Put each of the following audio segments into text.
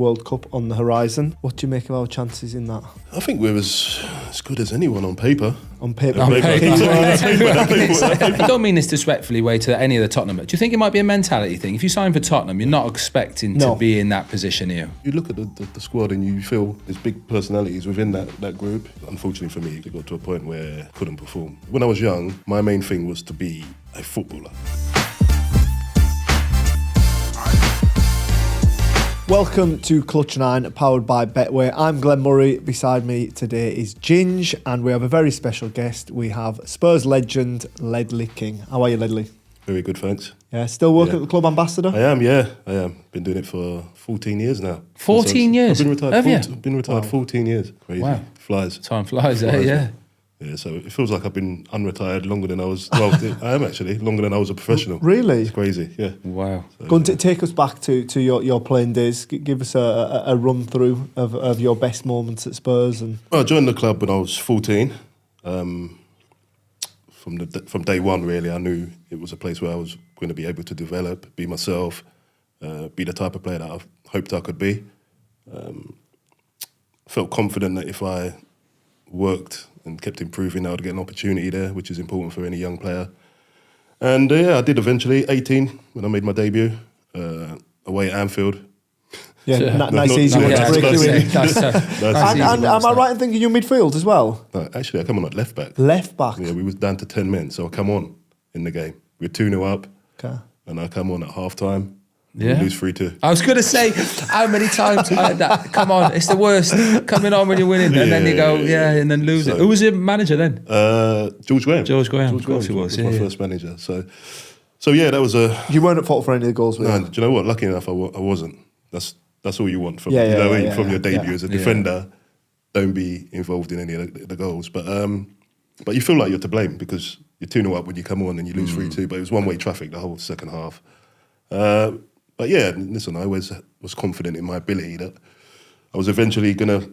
World Cup on the horizon. What do you make of our chances in that? I think we're as good as anyone on paper. On paper. I don't mean this disrespectfully way to any of the Tottenham. Do you think it might be a mentality thing? If you sign for Tottenham, you're not expecting to be in that position here. You look at the squad and you feel there's big personalities within that group. Unfortunately for me, it got to a point where I couldn't perform. When I was young, my main thing was to be a footballer. Welcome to Clutch 9, powered by Betway. I'm Glenn Murray. Beside me today is Ginge, and we have a very special guest. We have Spurs legend Ledley King. How are you, Ledley? Very good, thanks. Yeah, still working at the club ambassador? I am. Been doing it for 14 years now. 14 years? I've been retired. Have Been retired 14 years. Crazy. Wow. Flies. Time flies, yeah. Yeah, so it feels like I've been unretired longer than I was. Well, I am actually longer than I was a professional. Really? It's crazy. Yeah. Wow. So, go on, take us back to your playing days. Give us a run through of your best moments at Spurs. Well, I joined the club when I was 14. From day one, really, I knew it was a place where I was going to be able to develop, be myself, be the type of player that I hoped I could be. Felt confident that if I worked and kept improving, I would get an opportunity there, which is important for any young player. And I did eventually, 18, when I made my debut, away at Anfield. Yeah, nice easy one to break through in. And am I right in thinking you're midfield as well? No, actually, I come on at left back. Left back? Yeah, we was down to 10 men, so I come on in the game. We're 2-0 up, and I come on at half-time. Yeah. We lose 3-2. I was going to say, how many times I heard that? Come on, it's the worst. Coming on when you're winning, and then you go, and then lose it. Who was your manager then? George Graham. George Graham, of course he was. My first manager. So that was a... You weren't at fault for any of the goals? No, do you know what? Lucky enough, I wasn't. That's all you want from your debut as a defender. Don't be involved in any of the goals. But you feel like you're to blame because you're 2-0 up when you come on and you lose 3-2. But it was one-way traffic the whole second half. But yeah, listen, I always was confident in my ability that I was eventually going to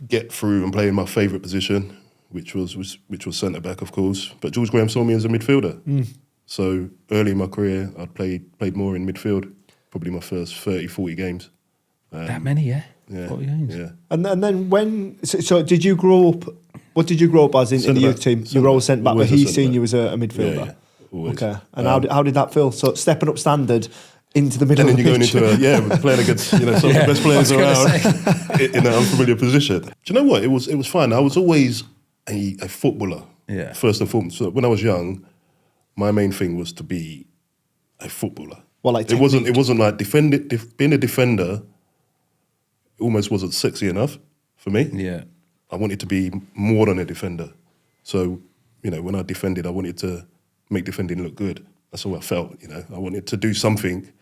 get through and play in my favourite position, which was centre-back, of course. But George Graham saw me as a midfielder. So early in my career, I'd played more in midfield, probably my first 30, 40 games. That many, yeah? 40 games. Yeah. And then when... So did you grow up... What did you grow up as in the youth team? You were always sent back, but he's seen you as a midfielder? Yeah, always. Okay. And how did that feel? So stepping up standard... into the middle and of the pitch. And then you're going into playing against some of the best players around in an unfamiliar position. Do you know what? It was fine. I was always a footballer, first and foremost. So when I was young, my main thing was to be a footballer. Well, like it wasn't like being a defender almost wasn't sexy enough for me. Yeah. I wanted to be more than a defender. So, when I defended, I wanted to make defending look good. That's all I felt, I wanted to do something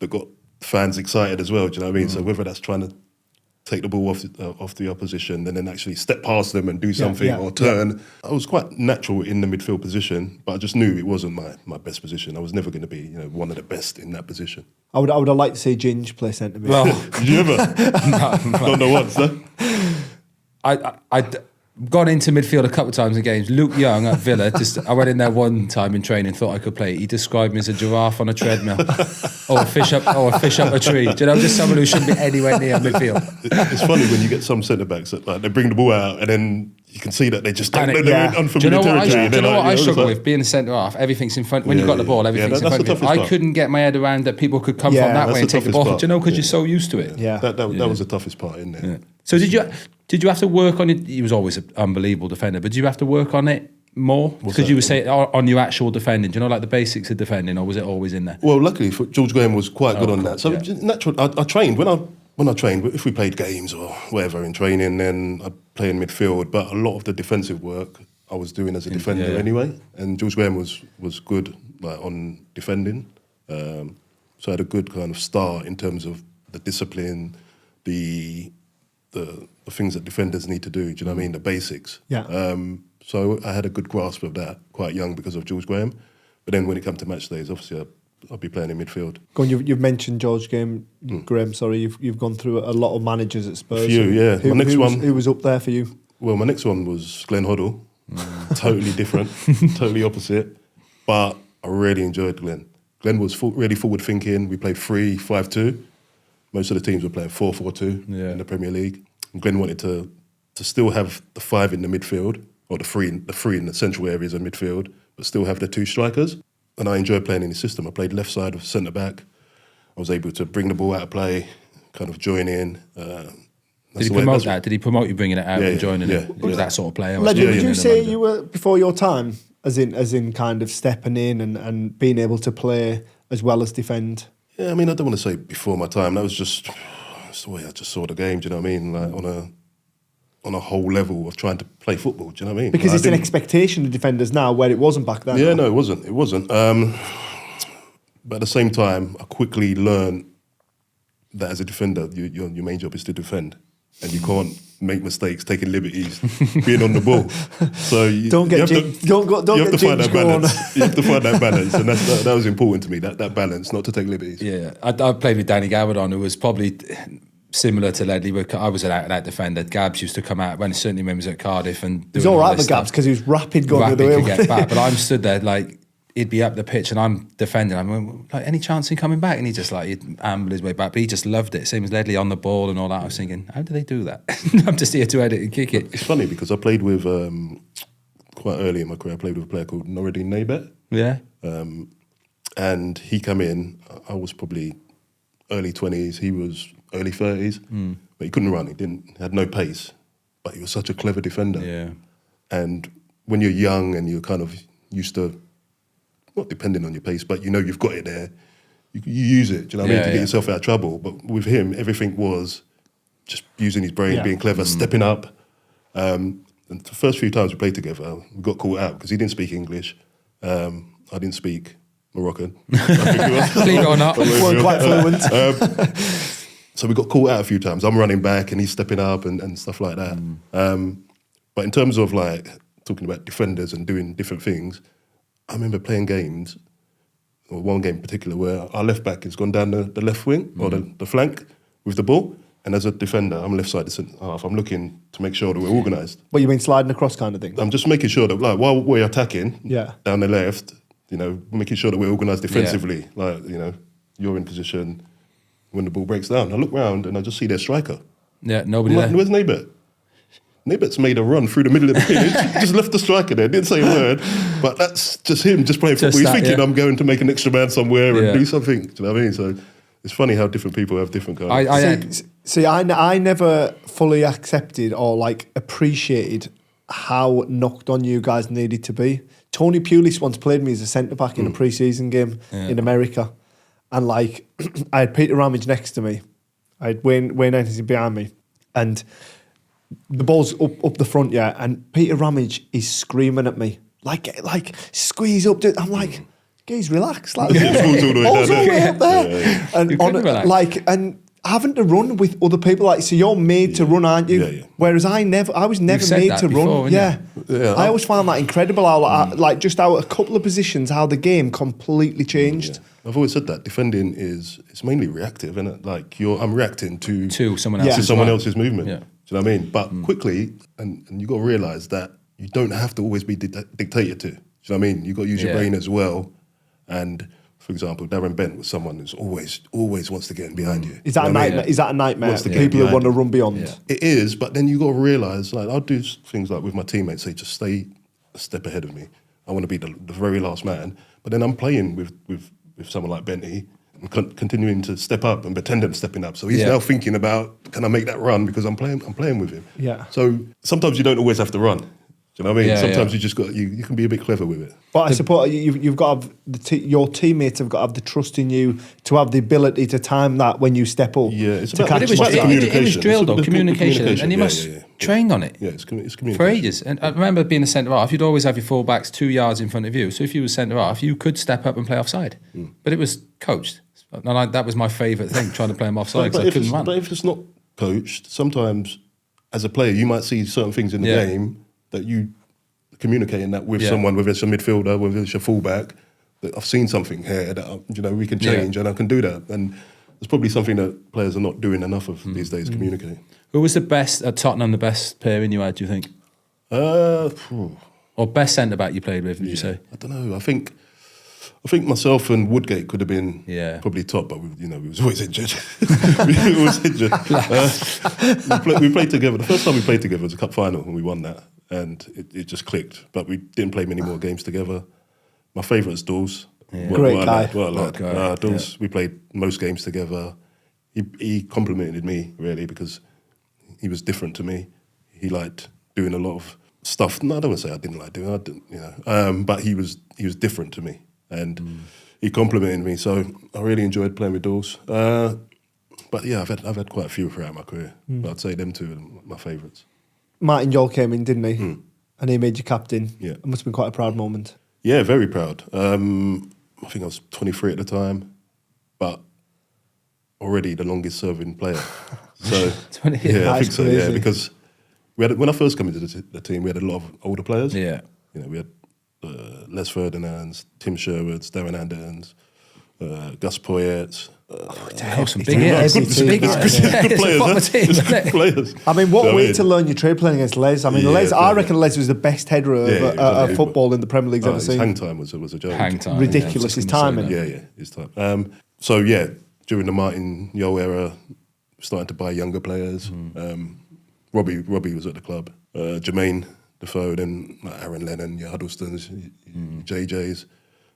that got fans excited as well, do you know what I mean? So whether that's trying to take the ball off the opposition and then actually step past them and do something or turn. I was quite natural in the midfield position, but I just knew it wasn't my best position. I was never going to be one of the best in that position. I would have liked to see Ginge play centre mid. Well, did you ever? Don't know once, though. I'd gone into midfield a couple of times in games. Luke Young at Villa, I went in there one time in training, thought I could play. He described me as a giraffe on a treadmill, or a fish up a tree. Do you know, just someone who shouldn't be anywhere near midfield. It's funny when you get some centre backs that they bring the ball out and then you can see that they just don't know they're in unfamiliar territory. Do you know what I struggle with? Being a centre half, everything's in front. When you've got the ball, everything's in front of you. I couldn't get my head around that people could come from that way and take the ball. Do you know, because you're so used to it. Yeah, that was the toughest part, isn't it? Yeah. So did you have to work on it? He was always an unbelievable defender, but did you have to work on it more? Because you were saying on your actual defending, do you know, like the basics of defending, or was it always in there? Well, luckily, George Graham was quite good on that. So naturally, I trained when I trained. If we played games or whatever in training, then I'd play in midfield. But a lot of the defensive work I was doing as a defender anyway. And George Graham was good on defending. So I had a good kind of start in terms of the discipline, the things that defenders need to do. Do you know what I mean? The basics. Yeah. So I had a good grasp of that quite young because of George Graham. But then when it comes to match days, obviously I'll be playing in midfield. Go on, you've mentioned George Graham. Sorry, you've gone through a lot of managers at Spurs. A few, yeah. Who was up there for you? Well, my next one was Glenn Hoddle. Totally different, totally opposite. But I really enjoyed Glenn. Glenn was really forward thinking. We played 3-5-2. most of the teams were playing 4-4-2 Yeah. in the Premier League. And Glenn wanted to still have the 5 in the midfield, or the three in the central areas of midfield, but still have the 2 strikers. And I enjoyed playing in his system. I played left side of centre back. I was able to bring the ball out of play, kind of join in. Did he promote that? Did he promote you bringing it out and joining it? He was that sort of player. Ledley, would you say you were before your time, as in kind of stepping in and being able to play as well as defend? Yeah, I mean, I don't want to say before my time. That was just the way I just saw the game. Do you know what I mean? Like on a whole level of trying to play football. Do you know what I mean? Because it's an expectation of defenders now, where it wasn't back then. Yeah, no, it wasn't. It wasn't. But at the same time, I quickly learned that as a defender, your main job is to defend, and you can't make mistakes, taking liberties, being on the ball. So you have to find that balance. You have to find that balance, and that was important to me. That balance, not to take liberties. Yeah, I played with Danny Gabardon, who was probably similar to Ledley. I was an out-and-out defender. Gabs used to come out certainly when he was at Cardiff, and he was all right with Gabs because he was rapid going the way. Get back, but I'm stood there like he'd be up the pitch and I'm defending. I'm like, any chance in coming back? And he just he'd amble his way back, but he just loved it. Same as Ledley on the ball and all that. I was thinking, how do they do that? I'm just here to edit and kick it. It's funny because I played with quite early in my career. I played with a player called Noureddin Naibet. Yeah, and he came in. I was probably early 20s. He was early 30s, but he couldn't run. He had no pace, but he was such a clever defender. Yeah, and when you're young and you're kind of used to not depending on your pace, but you know you've got it there, you use it, do you know what I mean, to get yourself out of trouble. But with him, everything was just using his brain, being clever, stepping up. And the first few times we played together, we got caught out because he didn't speak English. I didn't speak Moroccan. Believe it or not. We weren't quite fluent. So we got caught out a few times. I'm running back and he's stepping up and stuff like that. But in terms of talking about defenders and doing different things, I remember playing games, or one game in particular, where our left back has gone down the left wing or the flank with the ball. And as a defender, I'm left side half. I'm looking to make sure that we're organised. What, you mean sliding across kind of thing? I'm just making sure that while we're attacking down the left, making sure that we're organised defensively. You're in position when the ball breaks down. I look round and I just see their striker. Yeah, nobody there. Where's Naibet? Naibet's made a run through the middle of the pitch, just left the striker there, didn't say a word, but that's just him, just playing football. He's thinking, I'm going to make an extra man somewhere and do something. Do you know what I mean? So it's funny how different people have different kinds. I never fully accepted or appreciated how knocked on you guys needed to be. Tony Pulis once played me as a centre-back in a pre-season game in America, and I had Peter Ramage next to me, I had Wayne Anthony behind me, and the ball's up the front, and Peter Ramage is screaming at me, like squeeze up. I'm like, guys, relax. Ball's all the way up there. And having to run with other people, so you're made to run, aren't you? Yeah. Whereas I was never made to run. I always found that incredible. How just how a couple of positions, how the game completely changed. Yeah. I've always said that defending it's mainly reactive, and I'm reacting to someone else's movement. Yeah. Do you know what I mean? But quickly, and you got to realise that you don't have to always be dictated to. Do you know what I mean? You got to use your brain as well. And for example, Darren Bent was someone who's always wants to get in behind you. Is that a nightmare? Is that a nightmare? The people who want to run beyond. Yeah. It is, but then you got to realise, I'll do things with my teammates, say just stay a step ahead of me. I want to be the very last man. But then I'm playing with someone like Benty, and continuing to step up and pretend I'm stepping up. So he's now thinking about, can I make that run because I'm playing with him. Yeah. So sometimes you don't always have to run. Do you know what I mean? Sometimes you just got you can be a bit clever with it. But I suppose you've got to have your teammates have got to have the trust in you to have the ability to time that when you step up. Yeah, it's about communication. It was drilled though, communication, and you must train on it. Yeah, it's communication for ages. And I remember being a centre half, you'd always have your full-backs 2 yards in front of you. So if you were centre half, you could step up and play offside. But it was coached. And that was my favourite thing, trying to play them offside because I couldn't run. But if it's not coached, sometimes as a player, you might see certain things in the game that you communicating that with someone, whether it's a midfielder, whether it's a fullback, that I've seen something here that we can change and I can do that. And it's probably something that players are not doing enough of these days, communicating. Who was the best at Tottenham, the best pairing you had, do you think? Or best centre-back you played with, would you say? I don't know. I think I think myself and Woodgate could have been probably top, but we was always injured. we was injured. We played together. The first time we played together was a cup final, and we won that, and it just clicked. But we didn't play many more games together. My favourite is Dawes. Yeah. Great guy. What a lad. Dawes, we played most games together. He complimented me really because he was different to me. He liked doing a lot of stuff. No, I don't want to say I didn't like doing. I didn't, but he was different to me, and he complimented me. So I really enjoyed playing with Dawes. But yeah, I've had quite a few throughout my career. But I'd say them two are my favourites. Martin Jol came in, didn't he? And he made you captain. Yeah, it must have been quite a proud moment. Yeah, very proud. I think I was 23 at the time, but already the longest serving player. So 20 years. Yeah, I think so. Crazy. Yeah, because when I first came into the team, we had a lot of older players. Yeah, we had Les Ferdinands, Tim Sherwoods, Darren Andertons, Gus Poyet. Some big hits. Good players. I mean, what way to learn your trade playing against Les? I mean, I reckon Les was the best header of football in the Premier League's ever seen. His hang time was a joke. Hang time. Ridiculous, his timing. Yeah, his time. So yeah, during the Martin Jol era, starting to buy younger players. Robbie was at the club. Jermaine Defoe, then Aaron Lennon, your Huddlestons, your JJs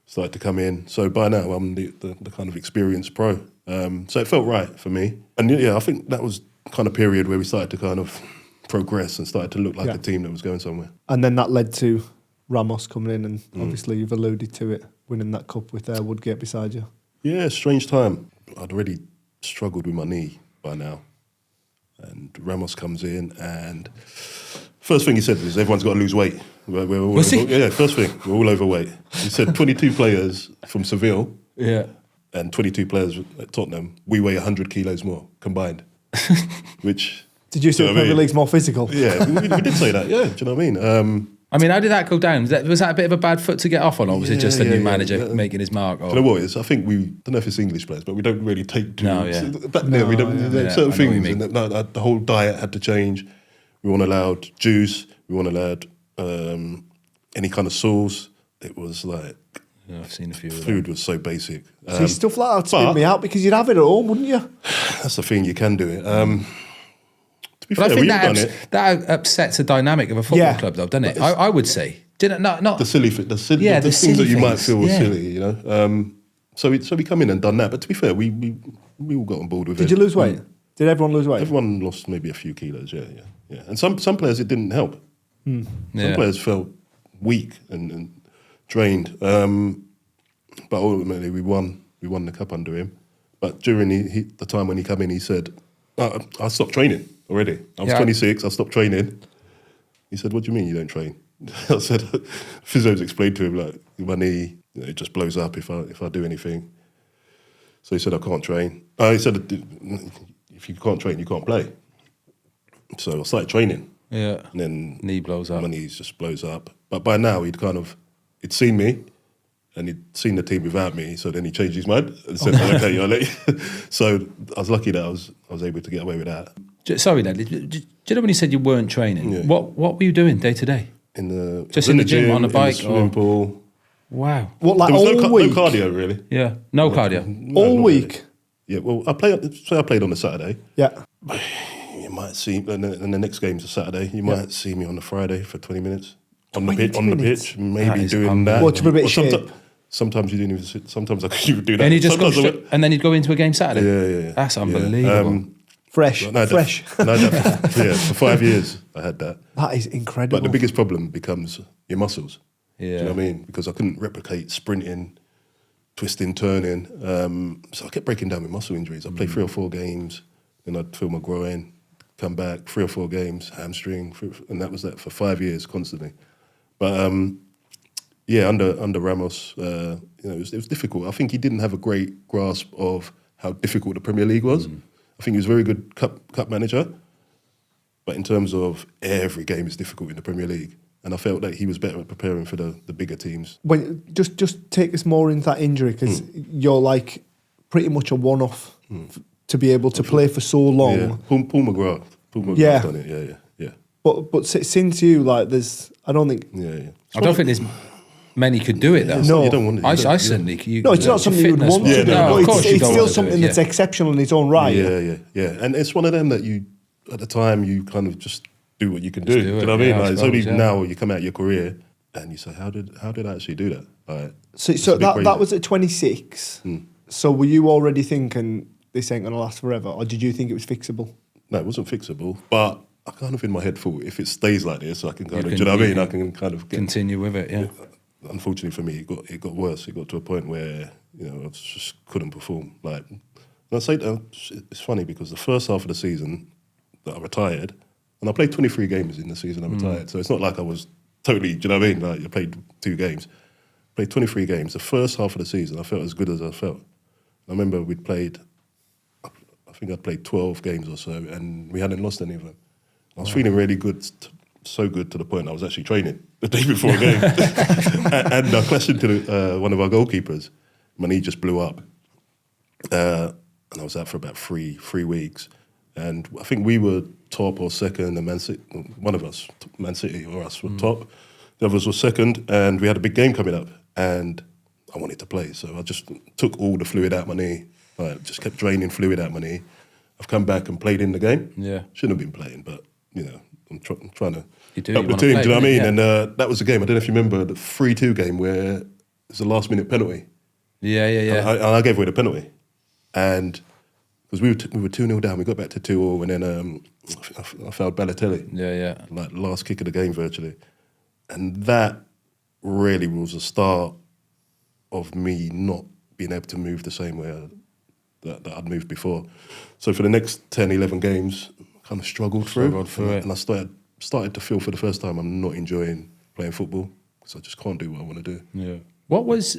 started to come in. So by now I'm the kind of experienced pro. So it felt right for me. And yeah, I think that was the kind of period where we started to kind of progress and started to look like a team that was going somewhere. And then that led to Ramos coming in, and obviously you've alluded to it, winning that cup with Woodgate beside you. Yeah, strange time. I'd already struggled with my knee by now. And Ramos comes in, and first thing he said was, everyone's got to lose weight. We're all first thing, we're all overweight. He said 22 players from Seville and 22 players at Tottenham, we weigh 100 kilos more combined. Which... Did you say the Premier League's more physical? Yeah, we did say that, yeah. Do you know what I mean? how did that go down? Was that a bit of a bad foot to get off on, or was it just a new manager making his mark? Or? You know what it is? I think I don't know if it's English players, but we don't really take to we don't. Certain things, and the whole diet had to change. We weren't allowed juice. We weren't allowed any kind of sauce. It was like I've seen a few. Food was so basic. See, stuff like that would spin me out, because you'd have it at home, wouldn't you? That's the thing. You can do it. But I think that upsets the dynamic of a football club, though, doesn't it? I would say. Not the silly things that you might feel were silly, you know. So we come in and done that. But to be fair, we all got on board with it. Did you lose weight? Did everyone lose weight? Everyone lost maybe a few kilos. Yeah. And some players it didn't help. Some players felt weak and drained. But ultimately we won the cup under him. But during the time when he came in, he said, I stopped training already. I was 26, I stopped training. He said, what do you mean you don't train? I said, physios explained to him, like, my knee, it just blows up if I do anything. So he said, I can't train. He said, if you can't train, you can't play. So I started training. Yeah. And then knee blows up. My knee just blows up. But by now he'd seen me, and he'd seen the team without me, so then he changed his mind and said, okay, I'll let you. So I was lucky that I was able to get away with that. Sorry, Ledley, do you know when you said you weren't training? Yeah. What were you doing day to day? In the gym, on the bike, in the swimming pool. Wow. What, like there was all week? No cardio, really. Yeah, no cardio. All week? Really. Yeah, well, I played on a Saturday. Yeah. You might see, and the next game's a Saturday, you might see me on the Friday for 20 minutes. On the pitch, maybe doing that. Watch a bit of shit. Sometimes you didn't even sit. Sometimes I could even do that. And you just and then you'd go into a game Saturday? Yeah. That's unbelievable. Fresh. For 5 years I had that. That is incredible. But the biggest problem becomes your muscles. Yeah. Do you know what I mean? Because I couldn't replicate sprinting, twisting, turning. So I kept breaking down with muscle injuries. I'd play 3 or 4 games, then I'd feel my groin, come back, 3 or 4 games, hamstring, and that was that for 5 years constantly. But under Ramos, it was difficult. I think he didn't have a great grasp of how difficult the Premier League was. I think he was a very good cup manager, but in terms of every game is difficult in the Premier League, and I felt that he was better at preparing for the bigger teams. When just take us more into that injury, because you're like pretty much a one-off to be able to play for so long. Yeah. Paul McGrath done it. Yeah. But since you, like, I don't think. Yeah. I don't think there's many could do it though. No. You don't want it. I certainly. No, it's not something you would want to do. No, of course you it's don't still want to do something it, that's exceptional in its own right. Yeah. And it's one of them that you, at the time, you kind of just do what you can do. do Do you it, know what I mean? yeah, I Like, it's suppose, only now you come out of your career and you say, how did I actually do that? Like, So that was at 26. So were you already thinking this ain't going to last forever, or did you think it was fixable? No, it wasn't fixable, but I kind of in my head thought if it stays like this, I can kind of, can- do you know what I you mean? I can can kind of continue with it. Yeah. Unfortunately for me, it got worse. It got to a point where I just couldn't perform. Like, and I say it's funny because the first half of the season that I retired, and I played 23 games in the season I retired, so it's not like I was totally. Do you know what I mean? Like I played 2 games, played 23 games. The first half of the season, I felt as good as I felt. I remember we'd played. I think I'd played 12 games or so, and we hadn't lost any of them. I was feeling really good, so good to the point I was actually training the day before a game. And I questioned to one of our goalkeepers. My knee just blew up. And I was out for about three weeks. And I think we were top or second, and Man City, one of us, Man City or us, were top. The others were second, and we had a big game coming up. And I wanted to play, so I just took all the fluid out my knee. Like, just kept draining fluid out my knee. I've come back and played in the game. Yeah. Shouldn't have been playing, but, I'm trying to You help the wanna team, play, do you know what I mean? yeah. And that was the game. I don't know if you remember the 3-2 game where it was a last-minute penalty. Yeah. And I gave away the penalty. And because we were 2-0 down, we got back to 2-2, and then I fouled Balotelli. Yeah. Like, last kick of the game, virtually. And that really was the start of me not being able to move the same way that I'd moved before. So for the next 10, 11 games, I kind of struggled through it. And I started to feel for the first time I'm not enjoying playing football because I just can't do what I want to do. Yeah. What was?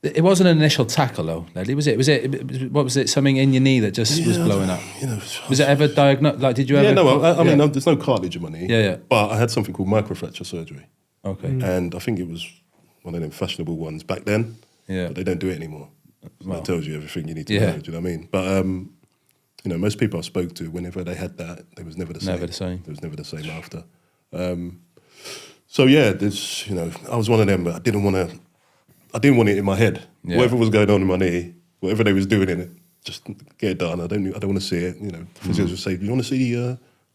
It wasn't an initial tackle though, Ledley, was it? What was it? Something in your knee that just was blowing up? Was it ever diagnosed? Like, did you ever? Yeah, no. I mean, there's no cartilage in my knee. Yeah. But I had something called microfracture surgery. Okay. And I think it was one of them fashionable ones back then. Yeah. But they don't do it anymore. So that tells you everything you need to Yeah. know. Do you know what I mean? But most people I spoke to, whenever they had that, they was never the same. Never the same. It was never the same after. So yeah, there's I was one of them, but I didn't want it in my head. Yeah. Whatever was going on in my knee, whatever they was doing in it, just get it done. I don't want to see it. The physios would say, "Do you want to see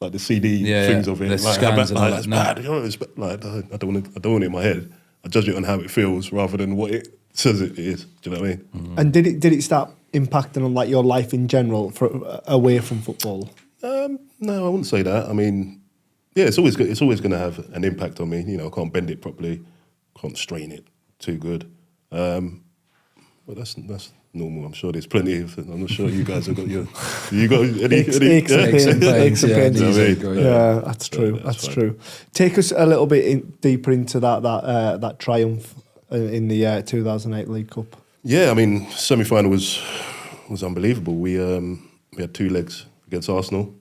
like the CD things of it? The Like, scans and all it's that. bad. It's bad. Like, I don't want it in my head. I judge it on how it feels rather than what it says it is. Do you know what I mean? And did it start impacting on like your life in general away from football? No, I wouldn't say that. I mean, yeah, it's always going to have an impact on me. I can't bend it properly, can't strain it too good. But that's normal. I'm sure there's plenty of. I'm not sure you guys have got your. You got any Aches and pains. Yeah, that's true. That's fine. true. Take us a little bit deeper into that triumph in the 2008 League Cup. Yeah, I mean, semi-final was unbelievable. We had 2 legs against Arsenal.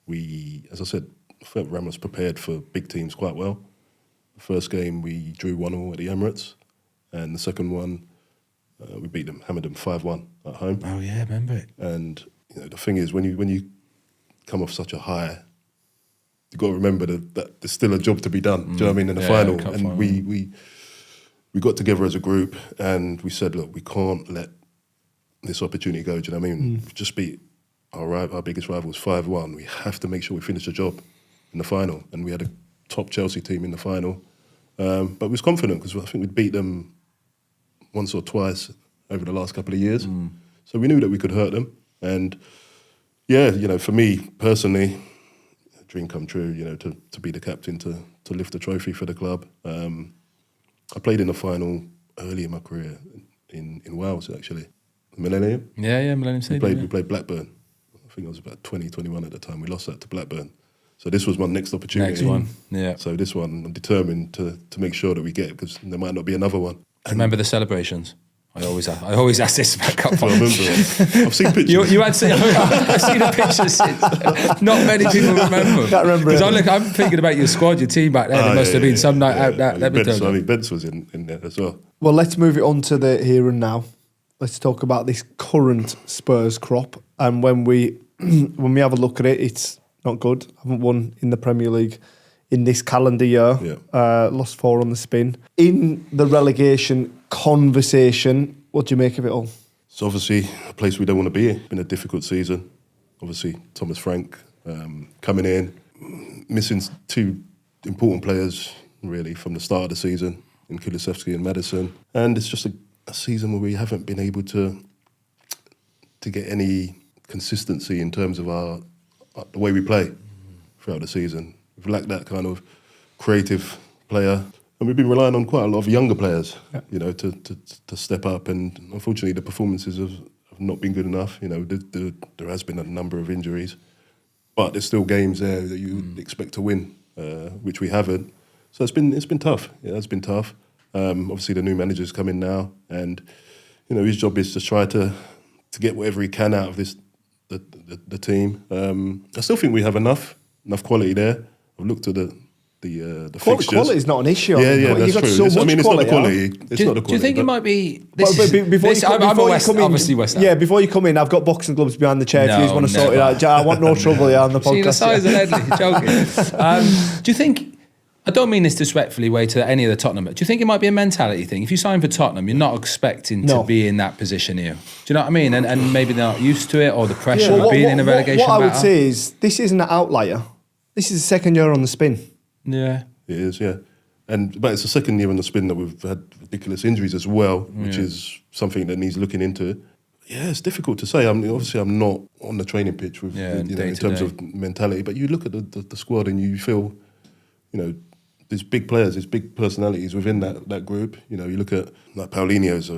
We, as I said, felt Ramos prepared for big teams quite well. The first game we drew 1-1 at the Emirates, and the second one we beat them, hammered them 5-1 at home. Oh yeah, remember it. And the thing is, when you come off such a high, you've got to remember that there's still a job to be done. Do you know what I mean? In the final, cup and final. we got together as a group and we said, look, we can't let this opportunity go. Do you know what I mean? We just beat our biggest rivals 5-1. We have to make sure we finish the job in the final. And we had a top Chelsea team in the final. But we was confident because I think we'd beat them once or twice over the last couple of years. So we knew that we could hurt them. And yeah, for me personally, a dream come true, to be the captain, to lift the trophy for the club. I played in the final early in my career in Wales, actually. Millennium. Yeah, Millennium Stadium. We played Blackburn. I think I was about 20, 21 at the time. We lost that to Blackburn. So this was my next opportunity. Next one, yeah. So this one, I'm determined to make sure that we get it because there might not be another one. Remember the celebrations? I always ask this about cup I finals. remember. I've seen pictures. You had seen, I've seen a picture since. Not many people remember. Can't remember Because it. I'm thinking about your squad, your team back then. There must have been some night out that. Let me tell you. Bence was in there as well. Well, let's move it on to the here and now. Let's talk about this current Spurs crop. And when we have a look at it, it's not good. Haven't won in the Premier League in this calendar year. Yeah. Lost 4 on the spin. In the relegation conversation, what do you make of it all? It's obviously a place we don't want to be in. It's been a difficult season. Obviously, Thomas Frank coming in, missing 2 important players, really, from the start of the season, in Kulusevski and Maddison. And it's just a season where we haven't been able to get any consistency in terms of the way we play throughout the season. We've lacked that kind of creative player, and we've been relying on quite a lot of younger players, to step up. And unfortunately, the performances have not been good enough. There has been a number of injuries, but there's still games there that you expect to win, which we haven't. So it's been tough. Yeah, it's been tough. Obviously, the new manager's come in now, and his job is to try to get whatever he can out of the team. I still think we have enough quality there. I've looked at the fixtures. Quality is not an issue. Yeah, that's got true. So much it's quality, not the quality. It's not the quality. Do you think it might be? Obviously West Ham. Yeah, before you come in, I've got boxing gloves behind the chair. If you just want to sort it out, I want no trouble on the podcast. See the size of Ledley, you're joking. Do you think? I don't mean this disrespectfully way to any of the Tottenham, but do you think it might be a mentality thing? If you sign for Tottenham, you're not expecting to be in that position here. Do you know what I mean? And maybe they're not used to it, or the pressure of being in a relegation battle. What I would say is, this isn't an outlier. This is the second year on the spin. Yeah. It is, yeah. But it's the second year on the spin that we've had ridiculous injuries as well, which is something that needs looking into. Yeah, it's difficult to say. Obviously, I'm not on the training pitch with in terms of mentality, but you look at the squad and you feel, there's big players, there's big personalities within that group. You look at like Paulinho's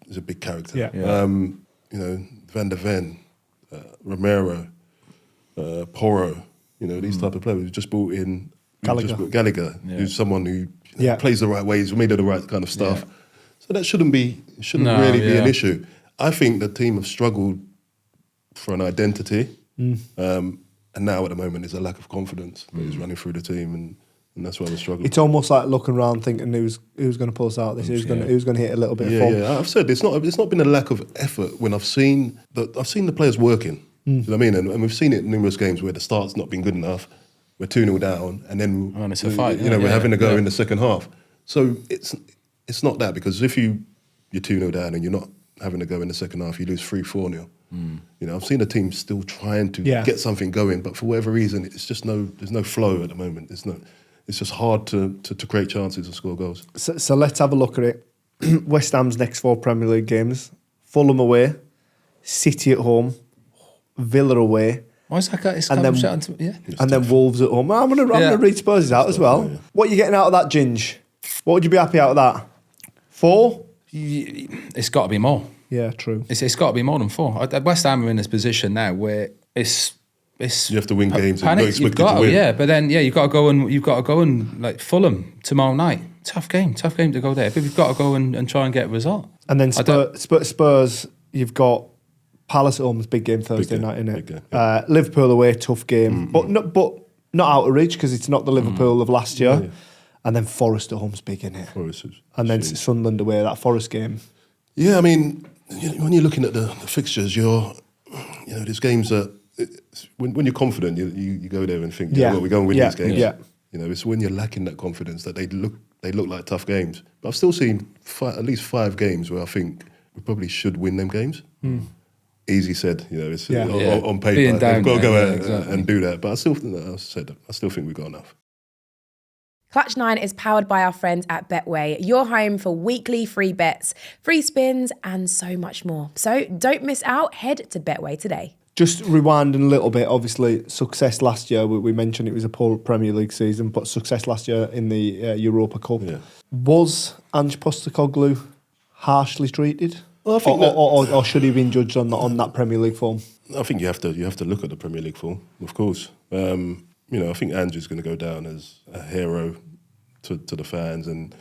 he's a big character. Yeah. Van der Ven, Romero, Porro. These type of players. We've just brought in Gallagher, who's someone who plays the right ways, made of the right kind of stuff. Yeah. So that shouldn't really be an issue. I think the team have struggled for an identity, and now at the moment there's a lack of confidence that is running through the team, and that's why they're struggling. It's almost like looking around thinking who's going to pull us out this, who's going to hit a little bit of form. Yeah, I've said it's not been a lack of effort when I've seen the players working. Do you know what I mean? And we've seen it in numerous games where the start's not been good enough. We're 2-0 down, and then it's a fight. We're having a go in the second half. So it's not that, because if you're 2-0 down and you're not having a go in the second half, you lose 3-4-0. I've seen the team still trying to get something going, but for whatever reason, it's just there's no flow at the moment. It's just hard to create chances and score goals. So let's have a look at it. West Ham's next 4 Premier League games: Fulham away, City at home, Villa away. Why is that? And then Wolves at home. I'm going to read Spurs out as well. Yeah. What are you getting out of that, Ginge? What would you be happy out of that? 4? It's got to be more. Yeah, true. It's got to be more than 4. West Ham are in this position now where it's you have to win games and you don't expect to win. Yeah, but then you've got to go and like Fulham tomorrow night. Tough game to go there. But we've got to go and try and get a result. And then Spurs, you've got Palace at home is big game Thursday night, isn't it? Liverpool away, tough game, but not out of reach because it's not the Liverpool of last year. Yeah. And then Forest at home's big, isn't it? And then Sunderland away, that Forest game. Yeah, I mean, when you're looking at the fixtures, there's games that when you're confident, you go there and think, we're going to win these games. Yeah. It's when you're lacking that confidence that they look like tough games. But I've still seen at least 5 games where I think we probably should win them games. Easy said, it's on paper. We've got to go out and do that. But I still think we've got enough. Clutch 9 is powered by our friends at Betway, your home for weekly free bets, free spins, and so much more. So don't miss out. Head to Betway today. Just rewinding a little bit, obviously, success last year. We mentioned it was a poor Premier League season, but success last year in the Europa Cup. Yeah. Was Ange Postecoglou harshly treated? Well, I think or should he have been judged on that Premier League form? I think you have to look at the Premier League form, of course. I think Andrew's going to go down as a hero to the fans, and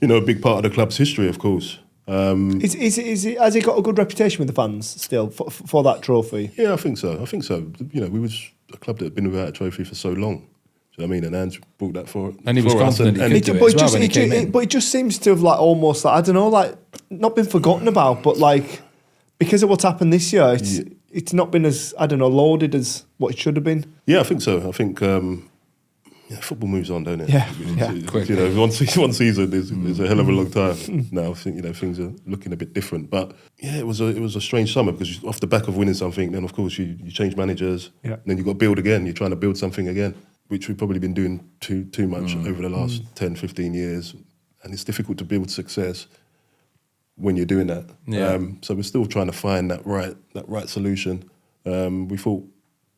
a big part of the club's history, of course. Has he got a good reputation with the fans still for that trophy? Yeah, I think so. We was a club that had been without a trophy for so long. Do you know what I mean? And Andrew brought that for and he was confident. But it just seems to have almost I don't know, not been forgotten about, but because of what's happened this year, it's not been as, I don't know, lauded as what it should have been. Yeah, I think so. I think Yeah, football moves on, don't it? Yeah, You know, one season is a hell of a long time. Now I think, you know, things are looking a bit different. But yeah, it was a strange summer because off the back of winning something, then of course you change managers. Yeah. And then you got to build again. You're trying to build something again, which we've probably been doing too much over the last 10, 15 years. And it's difficult to build success when you're doing that. Yeah. So we're still trying to find that right solution. We thought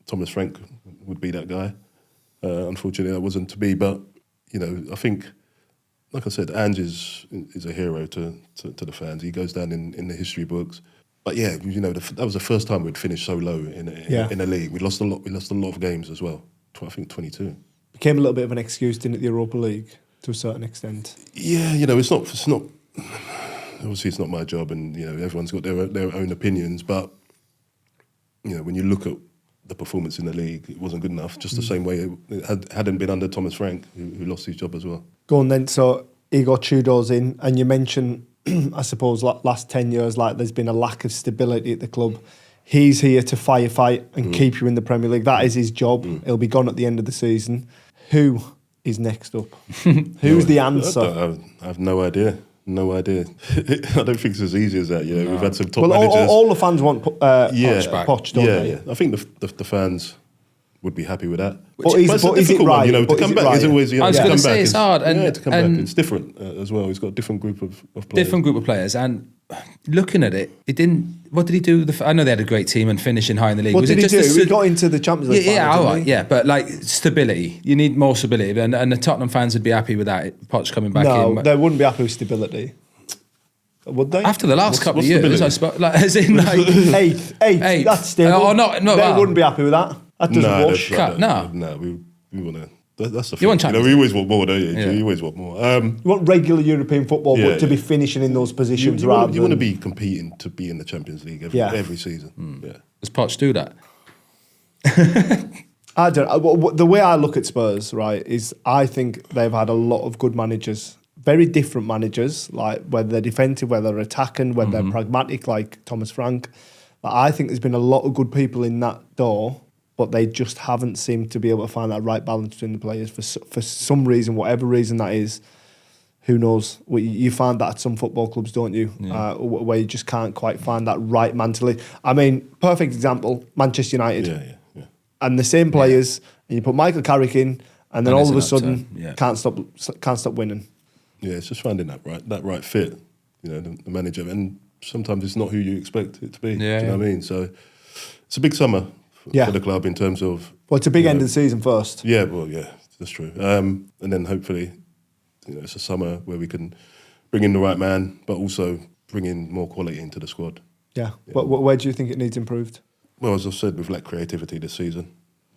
Thomas Frank would be that guy. Unfortunately, that wasn't to be. But you know, I think, like I said, Ange is a hero to the fans. He goes down in the history books. But yeah, you know, that was the first time we'd finished so low in the league. We lost a lot. We lost a lot of games as well. I think 22. Became a little bit of an excuse, didn't it? The Europa League to a certain extent. Yeah, you know, it's not. Obviously, it's not my job, and you know, everyone's got their own opinions. But you know, when you look at the performance in the league, it wasn't good enough. Just the same way it hadn't been under Thomas Frank, who lost his job as well. Go on then. So Igor Tudor's in, and you mentioned, I suppose, last 10 years, like there's been a lack of stability at the club. He's here to firefight and keep you in the Premier League. That is his job. He'll be gone at the end of the season. Who is next up? Who's the answer? I have no idea. No idea. I don't think it's as easy as that. You know, we've had some top managers. All the fans want Poch, don't they? Yeah. I think the fans would be happy with that. But is it right? You know, to come back is always. I was going to say it's hard, and to come back, it's different as well. He's got a different group of players. Different group of players, and looking at it, it didn't. What did he do? I know they had a great team and finishing high in the league. What did he do? He got into the Champions League. Yeah, all right, yeah, but like stability. You need more stability, and the Tottenham fans would be happy with that. Poch coming back in. No, they wouldn't be happy with stability. Would they? After the last couple of years, I suppose, like, as in like eighth. That's stable. Or not, they wouldn't be happy with that. That doesn't wash. No, we want to. That's the thing. You want Champions we always want more, don't you? Yeah. You always want more. You want regular European football, but to be finishing in those positions you want to be competing to be in the Champions League every season. Yeah. Does Poch do that? I don't. The way I look at Spurs, right, is I think they've had a lot of good managers, very different managers, like whether they're defensive, whether they're attacking, whether they're pragmatic, like Thomas Frank. But I think there's been a lot of good people in that door, but they just haven't seemed to be able to find that right balance between the players for some reason, whatever reason that is. Who knows? You find that at some football clubs, don't you? Yeah. Where you just can't quite find that right man to lead. I mean, perfect example, Manchester United. Yeah. And the same players, and you put Michael Carrick in, and then all of a sudden can't stop winning. Yeah, it's just finding that right fit, you know, the manager. And sometimes it's not who you expect it to be. Yeah, do you know what I mean? So it's a big summer for the club in terms of... Well, it's a big end of the season first. Yeah, that's true. And then hopefully, you know, it's a summer where we can bring in the right man, but also bring in more quality into the squad. Yeah. Where do you think it needs improved? Well, as I've said, we've lacked creativity this season.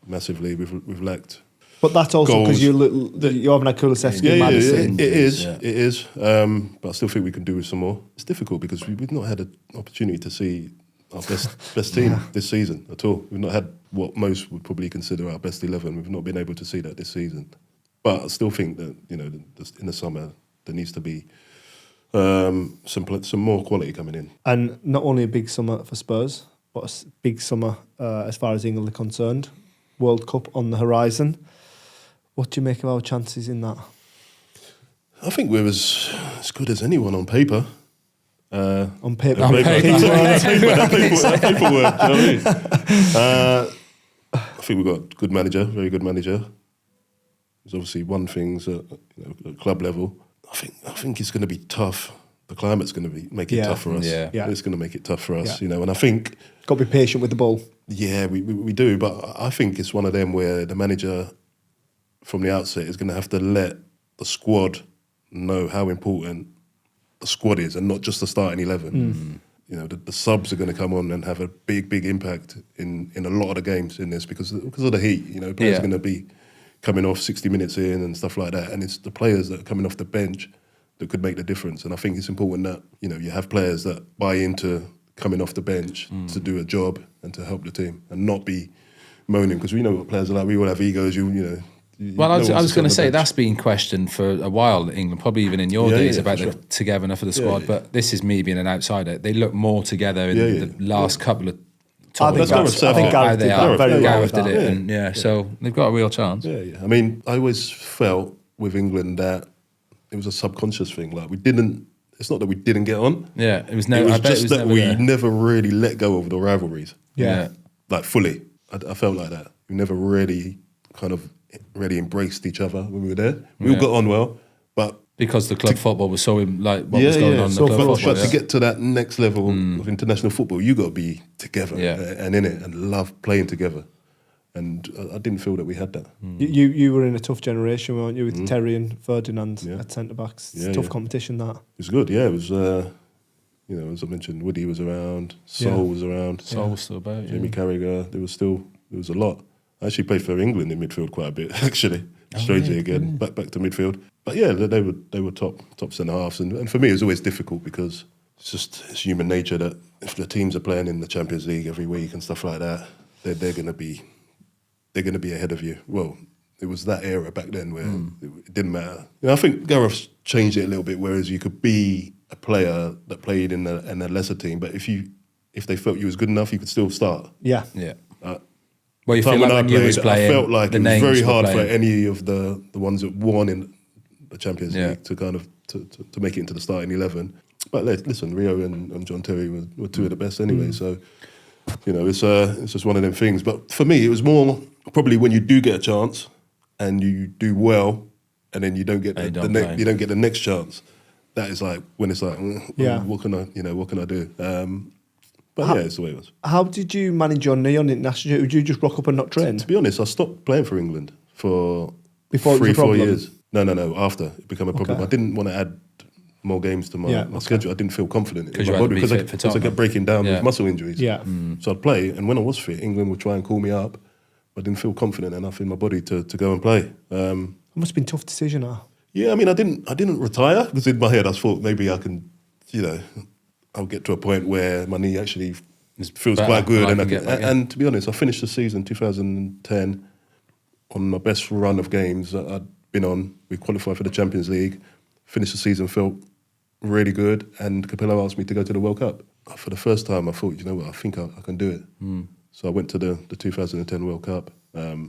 Massively, we've lacked... But that's also because you're having a Kulusevski in Madison. It is. But I still think we can do with some more. It's difficult because we've not had an opportunity to see our best team this season at all. We've not had what most would probably consider our best 11. We've not been able to see that this season. But I still think that, you know, in the summer there needs to be some more quality coming in. And not only a big summer for Spurs, but a big summer as far as England are concerned. World Cup on the horizon. What do you make of our chances in that? I think we're as good as anyone on paper. On paper. That paperwork, you know what I mean? I think we've got a good manager, very good manager. There's obviously one thing at club level. I think it's going to be tough. The climate's going to make it tough for us. Yeah. It's going to make it tough for us, you know. And I think... Got to be patient with the ball. Yeah, we do. But I think it's one of them where the manager... from the outset is going to have to let the squad know how important the squad is and not just the starting 11. You know, the subs are going to come on and have a big impact in a lot of the games in this because of the heat. You know, players are going to be coming off 60 minutes in and stuff like that. And it's the players that are coming off the bench that could make the difference. And I think it's important that, you know, you have players that buy into coming off the bench to do a job and to help the team and not be moaning because we know what players are like. We all have egos, you know. Well, I was going to say that's been questioned for a while in England, probably even in your days about the togetherness of the squad. But this is me being an outsider. They look more together in the last couple of I think Gareth did that very well. Gareth did it, and so they've got a real chance. Yeah. I mean, I always felt with England that it was a subconscious thing. Like it's not that we didn't get on. Yeah, it was just that we never really let go of the rivalries. Yeah. Like fully. I felt like that. We never really kind of really embraced each other when we were there. We all got on well, but because the club football was so like what was going on in the club football. But to get to that next level of international football, you got to be together and in it and love playing together. And I didn't feel that we had that. You were in a tough generation, weren't you, with Terry and Ferdinand at centre backs? It's tough competition. That it was good. Yeah, it was. As I mentioned, Woody was around, Sol was around, Sol was still about. Jamie Carragher. There was a lot. I actually played for England in midfield quite a bit. Actually, strangely again, back to midfield. But yeah, they were top centre halves, and for me it was always difficult because it's human nature that if the teams are playing in the Champions League every week and stuff like that, they're going to be ahead of you. Well, it was that era back then where it didn't matter. I think Gareth changed it a little bit, whereas you could be a player that played in a lesser team, but if they felt you was good enough, you could still start. Yeah. Well, you feel like when you was playing, I felt like it was very hard for any of the ones that won in the Champions League to kind of to make it into the starting 11. But listen, Rio and John Terry were two of the best anyway. So it's just one of them things. But for me, it was more probably when you do get a chance and you do well, and then you don't get the next chance. That is like when it's like, what can I do? But it's the way it was. How did you manage your knee on international? Would you just rock up and not train? To be honest, I stopped playing for England for before 3-4 years. No. After it became a problem, I didn't want to add more games to my schedule. I didn't feel confident in my body because I kept breaking down with muscle injuries. Yeah. So I'd play, and when I was fit, England would try and call me up. But I didn't feel confident enough in my body to go and play. It must have been a tough decision, huh? Yeah, I mean, I didn't retire because in my head I thought maybe I can, I'll get to a point where my knee actually feels quite good, and to be honest, I finished the season 2010 on my best run of games that I'd been on. We qualified for the Champions League, finished the season, felt really good, and Capello asked me to go to the World Cup. For the first time, I thought, I think I can do it. So I went to the 2010 World Cup,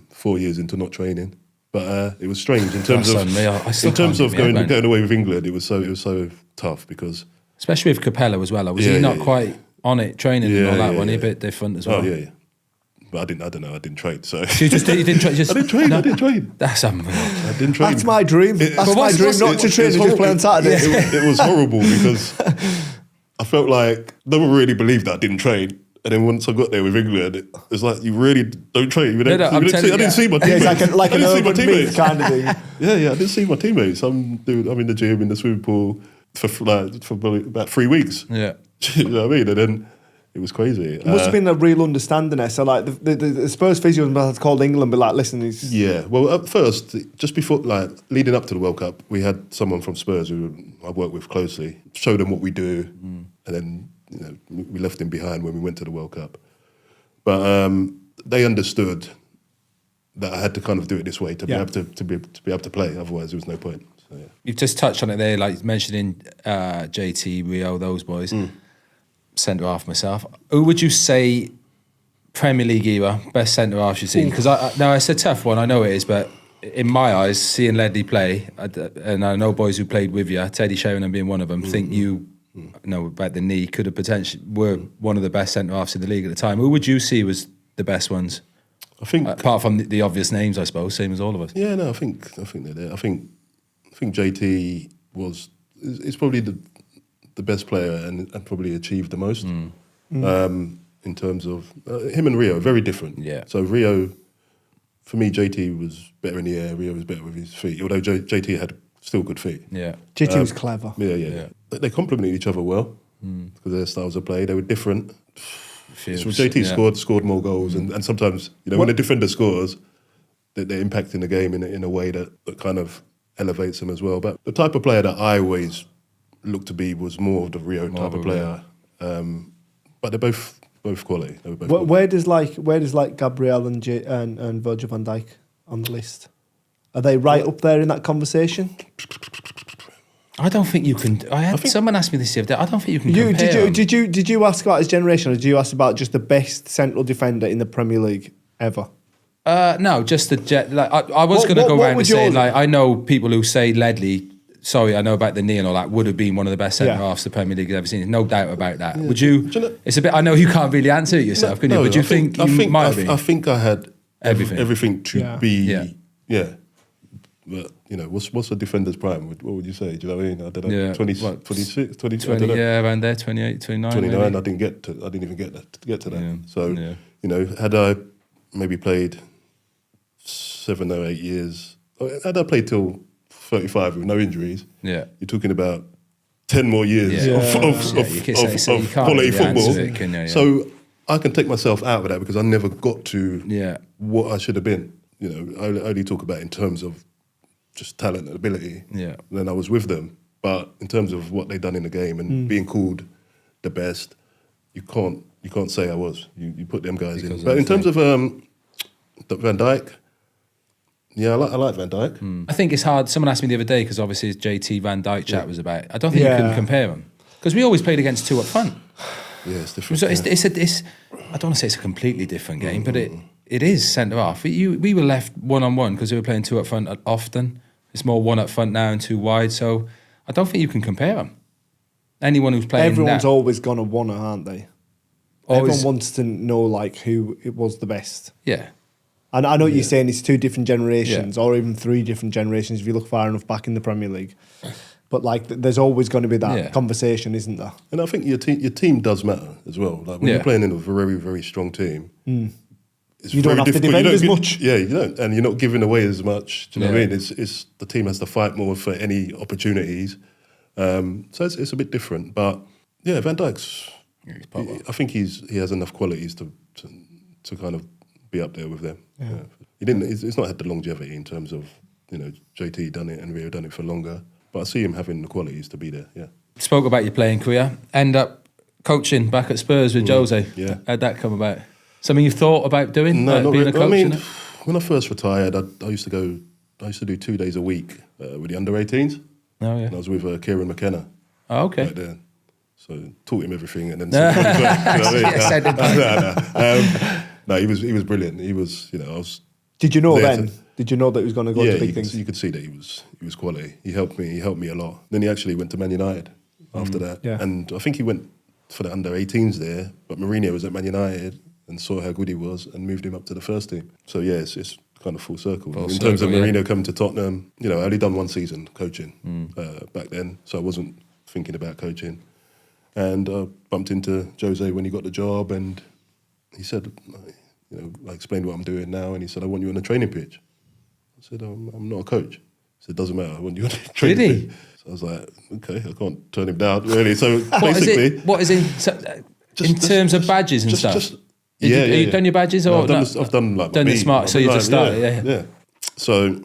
4 years into not training. But it was strange in terms of going away with England. It was so tough because, especially with Capello as well. Was he not quite on it training and all that? Wasn't he a bit different as well? Oh yeah. But I didn't train. So you didn't train. I didn't train. That's unreal. I didn't train. That's my dream. That's my dream. Not to train and just play on Saturday. It was horrible because I felt like no one really believed that I didn't train. And then once I got there with England, it's like you really don't train. I didn't see my teammates. Yeah, it's like an urban myth kind of thing. Yeah, I didn't see my teammates. I'm in the gym, in the swimming pool for about 3 weeks. Yeah, you know what I mean? And then it was crazy. It must have been a real understanding there. So like the Spurs physio had called England, but like, listen, he's... Yeah, well at first, just before, like leading up to the World Cup, we had someone from Spurs who I work with closely, show them what we do, and then we left him behind when we went to the World Cup. But they understood that I had to kind of do it this way to be able to be able to play. Otherwise, there was no point. So, yeah. You've just touched on it there, like mentioning JT, Rio, those boys. Centre half myself. Who would you say Premier League era best centre half you've seen? Because it's a tough one. I know it is, but in my eyes, seeing Ledley play, and I know boys who played with you, Teddy Sheringham being one of them, think you. Know about the knee could have potentially were one of the best centre halves in the league at the time. Who would you see was the best ones? I think apart from the obvious names, I suppose, same as all of us. Yeah, no, I think they're there. I think JT is probably the best player and probably achieved the most in terms of him and Rio. Very different. Yeah. So Rio, for me, JT was better in the air. Rio was better with his feet. Although JT had still good feet. Yeah. JT was clever. Yeah. They complemented each other well because their styles of play, they were different. So JT scored more goals, and sometimes when a defender scores, they're impacting the game in a way that kind of elevates them as well. But the type of player that I always looked to be was more of the Rio type of player. But they're both quality. They were both where does Gabriel and Virgil van Dijk on the list? Are they right up there in that conversation? I don't think you can. Someone asked me this the other day. I don't think you can compare them. Did you ask about his generation, or did you ask about just the best central defender in the Premier League ever? No, just I was going to go around and say, like, I know people who say Ledley. Sorry, I know about the knee and all that. Would have been one of the best centre halves the Premier League has ever seen. No doubt about that. Would you? It's a bit. I know you can't really answer it yourself, can you? But do you think you might have been? I think I had everything to be. Yeah. But what's a defender's prime? What would you say? Do you know what I mean? I don't know. 26, 20, I don't know. Yeah, around there, 28, 29. 29. Maybe. I didn't even get to that. Yeah. So had I maybe played 7 or 8 years, had I played till 35 with no injuries, you're talking about 10 more years of quality football. So I can take myself out of that because I never got to what I should have been. I only talk about in terms of just talent and ability. Yeah. Then I was with them, but in terms of what they've done in the game and being called the best, you can't say I was. You put them guys in. But in terms of Van Dijk. Yeah, I like Van Dijk. I think it's hard. Someone asked me the other day, because obviously his JT Van Dijk chat was about. I don't think you can compare them, because we always played against two up front. Yeah, it's different. So it's I don't want to say it's a completely different game, but it is centre half. We were left 1-on-1 because we were playing two up front often. It's more one up front now and two wide. So I don't think you can compare them. Anyone who's playing, everyone's always gone a oneer, aren't they? Everyone wants to know like who it was the best. Yeah. And I know what you're saying, it's two different generations, or even three different generations if you look far enough back in the Premier League. But like, there's always going to be that conversation, isn't there? And I think your team does matter as well. Like when you're playing in a very, very strong team, it's you don't have to defend as much. Yeah, you don't, and you're not giving away as much. Do you know what I mean? It's the team has to fight more for any opportunities. So it's a bit different. But yeah, Van Dijk's. I think he has enough qualities to kind of be up there with them. Yeah. He's not had the longevity in terms of JT done it and Rio done it for longer. But I see him having the qualities to be there. Yeah. Spoke about your playing career. End up coaching back at Spurs with Jose. Yeah. How'd that come about? Something you've thought about doing? No, not being really. a coach? I mean, when I first retired, I used to do 2 days a week with the under-18s. Oh yeah. And I was with Kieran McKenna. Oh, okay. Right there. So taught him everything, and then no, he was brilliant. He was, I was. Did you know then? Did you know that he was going to go to big things? You could see that he was quality. He helped me a lot. Then he actually went to Man United after that, and I think he went for the under-18s there. But Mourinho was at Man United and saw how good he was and moved him up to the first team. So yeah, it's kind of full circle. In terms of Mourinho coming to Tottenham, I only done 1 season coaching back then, so I wasn't thinking about coaching. And bumped into Jose when he got the job, and he said, I explained what I'm doing now, and he said, I want you on the training pitch. I said, I'm not a coach. He said, doesn't matter, I want you on the training pitch. So I was like, okay, I can't turn him down, really. So basically... What is in terms of badges and stuff? Have you done your badges? Or no, I've done like done the smart, so you just started, yeah. So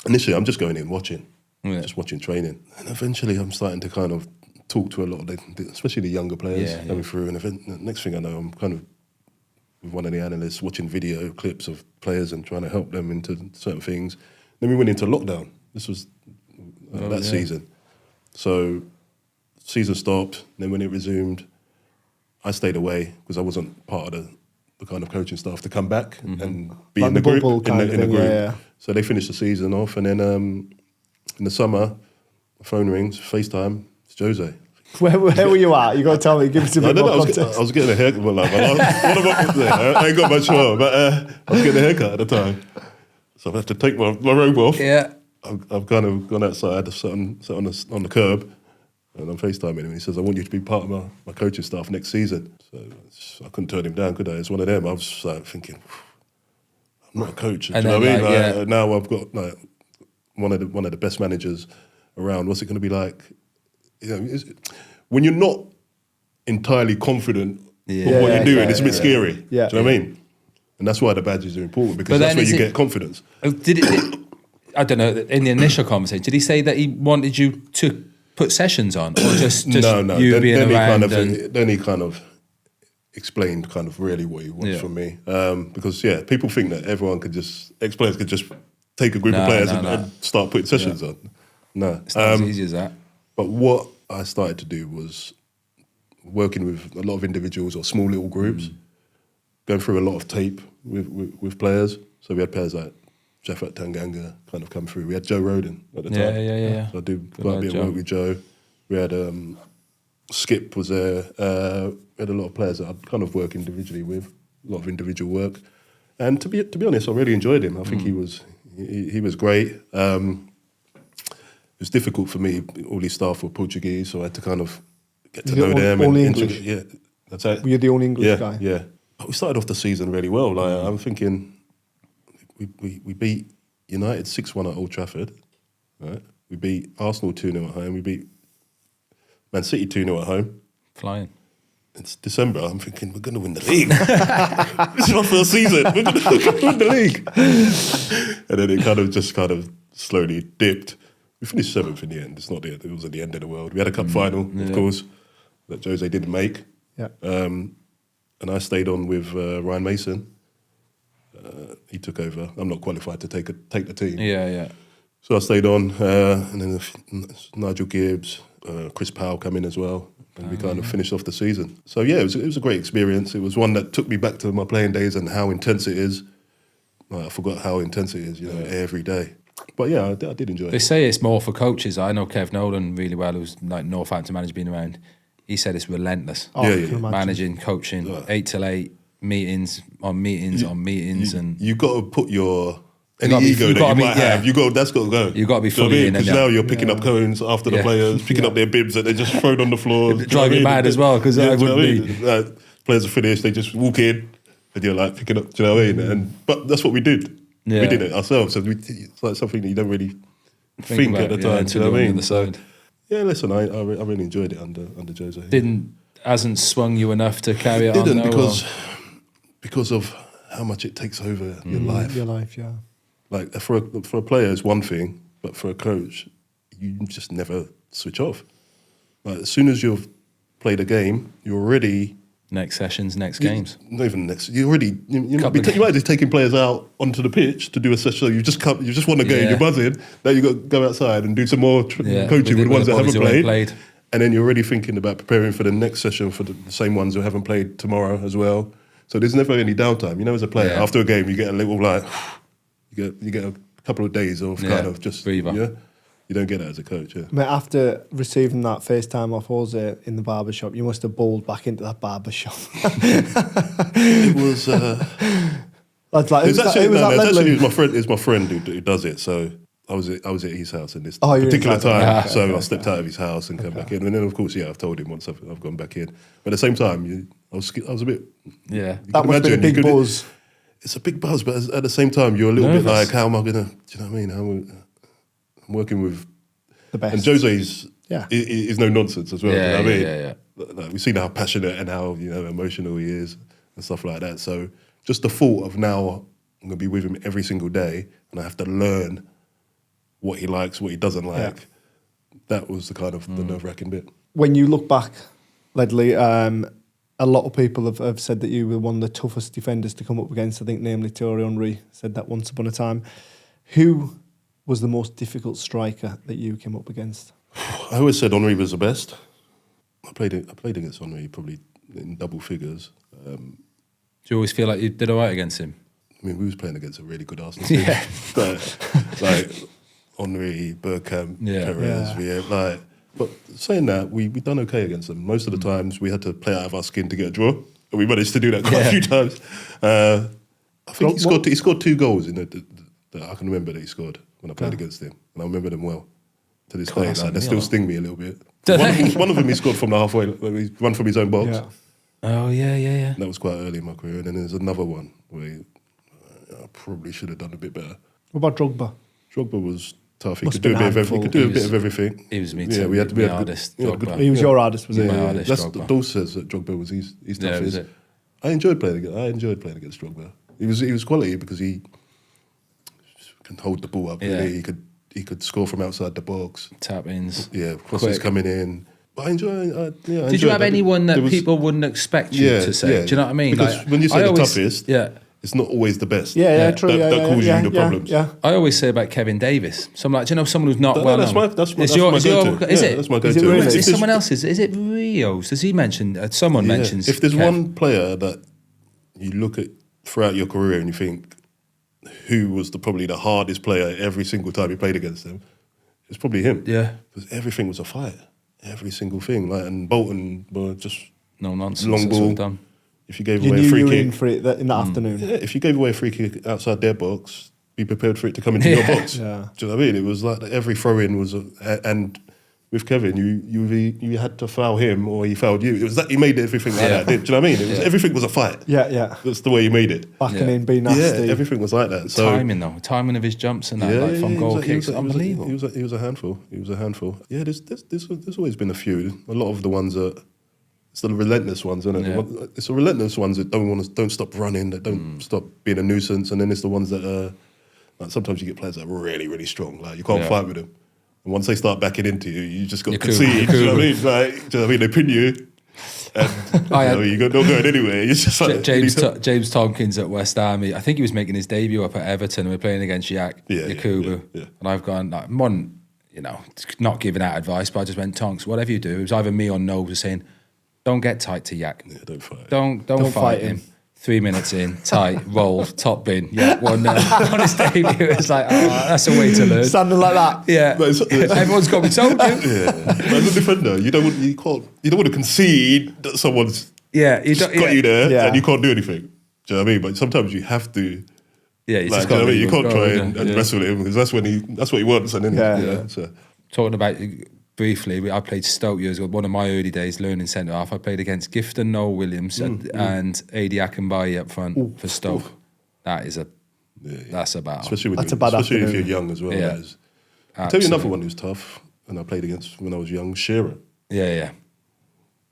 initially, I'm just going in watching, just watching training. And eventually, I'm starting to kind of talk to a lot of especially the younger players coming through. And the next thing I know, I'm kind of with one of the analysts watching video clips of players and trying to help them into certain things. Then we went into lockdown. This was that season. So season stopped. Then when it resumed, I stayed away because I wasn't part of the kind of coaching staff to come back and be like in the group. In the group. Yeah. So they finished the season off, and then in the summer, my phone rings, FaceTime. It's Jose. Where were you at? You got to tell me. Give us a bit more context. I was getting a haircut. Well, I ain't got much more, but I was getting a haircut at the time, so I have to take my robe off. Yeah, I've kind of gone outside, sat on the curb, and I'm FaceTiming him. He says, "I want you to be part of my coaching staff next season." So I couldn't turn him down, could I? It's one of them. I was like thinking, I'm not a coach. Do you know what I mean? Now I've got like one of the best managers around. What's it going to be like? When you're not entirely confident of what you're doing, it's a bit scary. Yeah. Do you know what I mean? And that's why the badges are important, because that's where you get confidence. I don't know, in the initial conversation, did he say that he wanted you to put sessions on, or just no. you being around? Then he kind of explained kind of really what he wants from me. Because, people think that ex-players could just take a group of players and start putting sessions on. No. It's not as easy as that. But what I started to do was working with a lot of individuals or small little groups, going through a lot of tape with players. So we had players like Jeffat Tanganga kind of come through. We had Joe Roden at the time. Yeah. So I do quite a bit of work with Joe. We had Skip was there. We had a lot of players that I'd kind of work individually with, a lot of individual work. And to be honest, I really enjoyed him. I think he was great. It was difficult for me. All these staff were Portuguese, so I had to kind of get to know them. Only English? Yeah, that's it. Were you the only English guy? Yeah. But we started off the season really well. Like I'm thinking, we beat United 6-1 at Old Trafford. Right? We beat Arsenal 2-0 at home. We beat Man City 2-0 at home. Flying. It's December. I'm thinking we're going to win the league. This is my first season. We're going to win the league. And then it kind of slowly dipped. We finished 7th in the end. It wasn't the end of the world. We had a cup final, of course, that Jose didn't make. Yeah. And I stayed on with Ryan Mason. He took over. I'm not qualified to take the team. Yeah. So I stayed on, and then Nigel Gibbs, Chris Powell come in as well, and we kind of finished off the season. So yeah, it was a great experience. It was one that took me back to my playing days and how intense it is. I forgot how intense it is, every day. But yeah, I did enjoy it. They say it's more for coaches. I know Kev Nolan really well, who's like Northampton manager, been around. He said it's relentless. Managing, coaching, 8 till 8, meetings, and you got to put your ego that you might have. That's got to go. You got to be fully in. Because now you're picking up cones after the players, picking up their bibs that they just thrown on the floor. Drive me mad as well because I wouldn't be. Players are finished, they just walk in, and you're like picking up. Do you know what I mean? But that's what we did. Yeah. We did it ourselves. So it's like something that you don't really think at the time. Do you know what I mean? So, yeah, listen, I really enjoyed it under Jose. Hasn't swung you enough to carry it on? Didn't because of how much it takes over your life. Your life, yeah. Like for a player, it's one thing, but for a coach, you just never switch off. Like as soon as you've played a game, you're already next sessions, next games. Not even next. You might be taking players out onto the pitch to do a session. You just won a game. You're buzzing. Now you got to go outside and do some more coaching with ones that haven't played. And then you're already thinking about preparing for the next session for the same ones who haven't played tomorrow as well. So there's never any downtime. As a player, after a game, you get a little you get a couple of days of kind of just breather. Yeah. You don't get that as a coach, yeah. Mate, after receiving that FaceTime off Jose in the barbershop, you must have bowled back into that barbershop. It was... It was my friend who does it, so I was at his house in this particular time. I stepped out of his house and came back in. And then, of course, I've told him once I've gone back in. But at the same time, I was a bit... Yeah. That must be a big buzz. It's a big buzz, but at the same time, you're a little bit like, how am I going to... Do you know what I mean? I'm working with the best, and Jose is no nonsense as well. Yeah, you know what I mean? Yeah. Like, we've seen how passionate and how emotional he is and stuff like that. So just the thought of now I'm going to be with him every single day and I have to learn what he likes, what he doesn't like. Yeah. That was the kind of the nerve-wracking bit. When you look back, Ledley, a lot of people have said that you were one of the toughest defenders to come up against. I think namely Thierry Henry said that once upon a time. Who was the most difficult striker that you came up against? I always said Henry was the best. I played against Henry probably in double figures. Do you always feel like you did all right against him? I mean, we was playing against a really good Arsenal team. Like Henry, Bergkamp, Perez. But saying that, we done okay against them. Most of the times we had to play out of our skin to get a draw, and we managed to do that quite a few times. I think he scored 2 goals in that I can remember that he scored when I played against him, and I remember them well to this day. They still sting me a little bit. One of them he scored from the halfway, he ran from his own box. Yeah. Oh yeah. That was quite early in my career, and then there's another one where I probably should have done a bit better. What about Drogba? Drogba was tough. He could do a bit of everything. He was me too. Yeah, we had to be hardest. He was your hardest, was it? That's Dawes says that Drogba was his toughest. I enjoyed playing against Drogba. He was quality because he can hold the ball up. Yeah. Really. He could score from outside the box. Tap ins. Yeah, crosses coming in. But I enjoy. Did you have anyone that people wouldn't expect you to say? Do you know what I mean? Because when you say the toughest, it's not always the best. Yeah, true. That causes you the problems. Yeah. I always say about Kevin Davis. Someone who's not well known. That's my go-to. Is it? That's my go-to. Is it really? Is someone else's? Is it Rios? Does he mention? Someone mentions. If there's Kev. one player that you look at throughout your career and you think, who was probably the hardest player every single time you played against him, it's probably him. Yeah. Because everything was a fight. Every single thing. And Bolton were just No nonsense. long That's all ball. done. If you gave You away knew a free you were kick, in for it in the afternoon. yeah, if you gave away a free kick outside their box, be prepared for it to come into your box. Yeah. Do you know what I mean? It was like every throw-in was, and with Kevin, you had to foul him or he fouled you. It was that he made everything like that. Do you know what I mean? It was everything was a fight. Yeah. That's the way he made it. Backing in, being nasty. Yeah, everything was like that. So Timing of his jumps and that, from goal kicks, unbelievable. He was a handful. Yeah, there's always been a few. A lot of the ones that it's the relentless ones, isn't it? Yeah. It's the relentless ones that don't stop running, that don't stop being a nuisance, and then it's the ones that like sometimes you get players that are really, really strong. Like you can't fight with them, and once they start backing into you, you just got to concede. Do you know what I mean? Like, do you know what I mean? They pin you, and you're not going anywhere. You're just like, James Tompkins at West Ham. I think he was making his debut up at Everton, and we're playing against Yakubu, and I've gone like one, not giving out advice, but I just went, Tonks, whatever you do, it was either me or No was saying, don't get tight to Yak. Yeah, don't fight. Don't fight him. 3 minutes in, tight, rolled, top bin. Yeah, 1-0 on his debut. It's like, that's a way to learn. Standing like that. Yeah, everyone's got me told you. Yeah, but as a defender, you don't want to concede that someone's got you there and you can't do anything. Do you know what I mean? But sometimes you have to. Yeah, you just got you can't try and wrestle with him because that's what he wants. And then so. Talking about briefly, I played Stoke years ago. One of my early days learning centre half. I played against Gifton, Noel Williams, and Adi Akinbaye up front for Stoke. That is that's a battle. Especially if you're young as well. Yeah. I'll tell you another one who's tough, and I played against when I was young, Shearer. Yeah.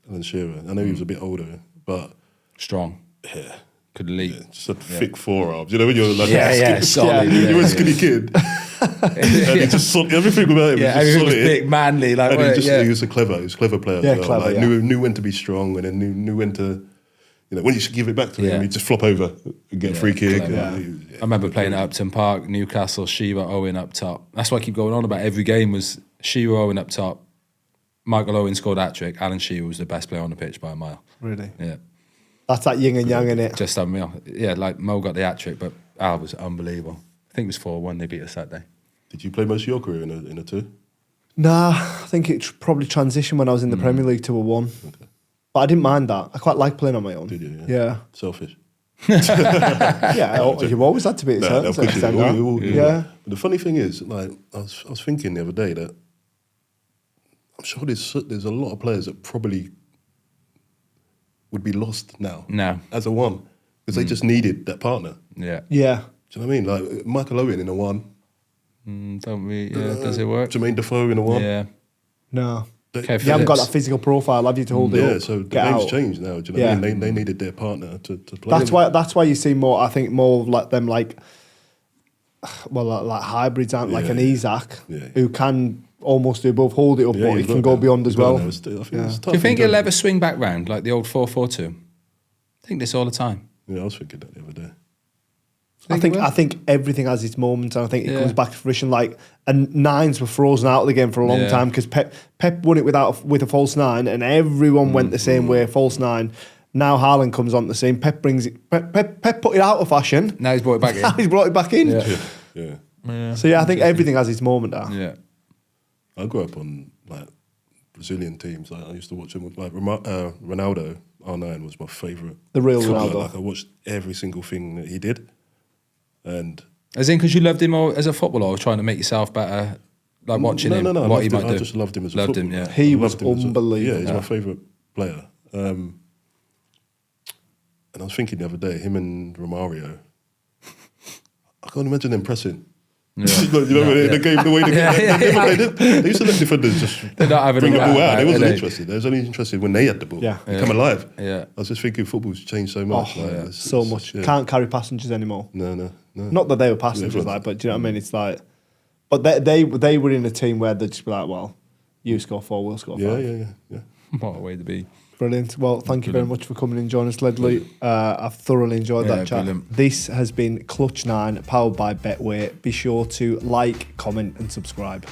Alan Shearer. I know he was a bit older, but strong. Yeah. Could leap. Just a thick forearms. You know when you're like solid. You're a skinny kid. And he just everything about him was just solid. Was big, manly. Like, he was a clever player. Yeah, as well. clever. Knew when to be strong, and then knew when to, when you should give it back to him, he'd just flop over and get a free kick. I remember playing at Upton Park, Newcastle, Shearer, Owen up top. That's why I keep going on about every game was Shearer, Owen up top. Michael Owen scored hat-trick. Alan Shearer was the best player on the pitch by a mile. Really? Yeah. That's that yin and yang, innit? Just unreal. Yeah, like Mo got the hat-trick, but Al was unbelievable. I think it was 4-1 they beat us that day. Did you play most of your career in a two? Nah, I think it probably transitioned when I was in the Premier League to a one. Okay. But I didn't mind that. I quite like playing on my own. Did you? Yeah. Selfish. You've always had to be at a certain extent. But the funny thing is, like I was thinking the other day that I'm sure there's a lot of players that probably would be lost now as a one because they just needed that partner. Yeah. Do you know what I mean? Like Michael Owen in a one. Does it work? Jermaine Defoe in a one. Yeah. No. You haven't got that physical profile, have you, to hold it up? Yeah, so the game's changed now. Do you know what I mean? They needed their partner to play. That's why you see more. I think more like them, like hybrids, aren't like an Isaac who can almost do both, hold it up, but he can go beyond as well. Do you think he'll ever swing back round like the old 4-4-2? I think this all the time. Yeah, I was thinking that the other day. I think everything has its moments, and I think it comes back to fruition. Like, and nines were frozen out of the game for a long time because Pep won it with a false nine, and everyone went the same way, false nine. Now Haaland comes on the scene. Pep brings it. Pep put it out of fashion. Now he's brought it back in. Now he's brought it back in. Yeah. So I think everything has its moment. Yeah. I grew up on like Brazilian teams. Like, I used to watch them with like Ronaldo. R9 was my favourite. The real Ronaldo. Like I watched every single thing that he did. And as in, because you loved him as a footballer, or trying to make yourself better, like watching him, what he might do. I just loved him as a footballer. He was unbelievable. He's my favourite player. And I was thinking the other day, him and Romario, I can't imagine them pressing. Yeah. The game, the way they used to let defenders just bring the ball out. They wasn't interested. They was only interested when they had the ball. Come alive. Yeah. I was just thinking football's changed so much. So much. Can't carry passengers anymore. No. Not that they were passengers, but do you know what I mean? It's like, but they were in a team where they'd just be like, well, you score 4, we'll score 5. Yeah. What a way to be. brilliant. Well, thank you very much for coming and joining us, Ledley. I've thoroughly enjoyed that chat. Brilliant. This has been Clutch 9, powered by Betway. Be sure to like, comment and subscribe.